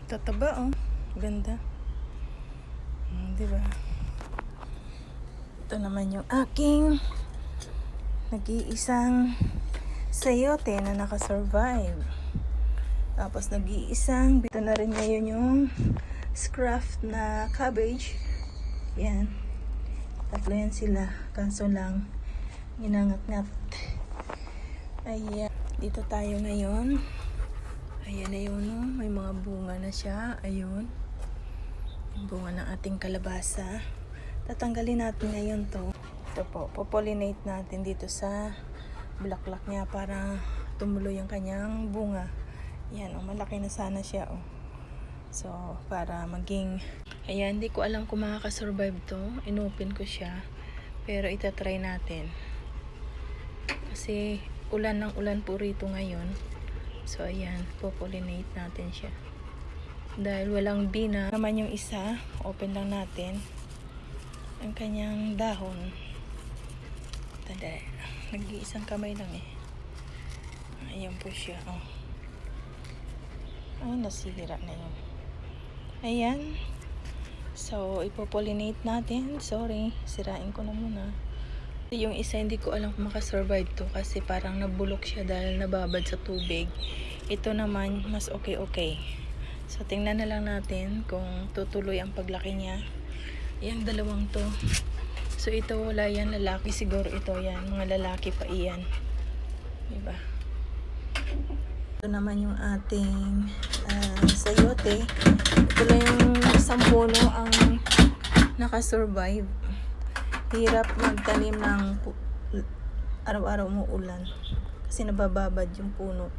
Tataba oh. Ganda. Diba? Ito naman yung aking nag-iisang sayote na nakasurvive. Tapos nag-iisang, ito na rin ngayon yung scruff na cabbage. Yan. Tatlo yan sila. Kaso lang, ginangat-ngat. Ayan. Dito tayo ngayon. Ayan na yun, no? May mga bunga na siya. Ayun. Yung bunga ng ating kalabasa. Tatanggalin natin ngayon to. Ito po, popollinate natin dito sa bulaklak niya para tumuloy yung kanyang bunga. Yan, oh, malaki na sana siya, oh. So, para maging... Ayan, hindi ko alam kung makakasurvive to. Inopen ko siya. Pero itatry natin. Kasi ulan ng ulan po rito ngayon. So, ayan, popollinate natin siya. Dahil walang bina naman yung isa, open lang natin ang kanyang dahon. Tada, nag-iisang kamay lang eh. Ayan po siya, oh. Ay, nasira na yun. Ayan. So, ipopollinate natin. Sorry, sirain ko na muna. Yung isa, hindi ko alam kung makasurvive to kasi parang nabulok siya dahil nababad sa tubig. Ito naman, mas okay. So, tingnan na lang natin kung tutuloy ang paglaki niya. Yung dalawang to. So, ito wala yan. Lalaki siguro ito yan. Mga lalaki pa iyan. Diba? Ito naman yung ating sayote. Ito lang yung isang puno ang nakasurvive. Hirap magtanim ng araw-araw mo ulan kasi nabababad yung puno.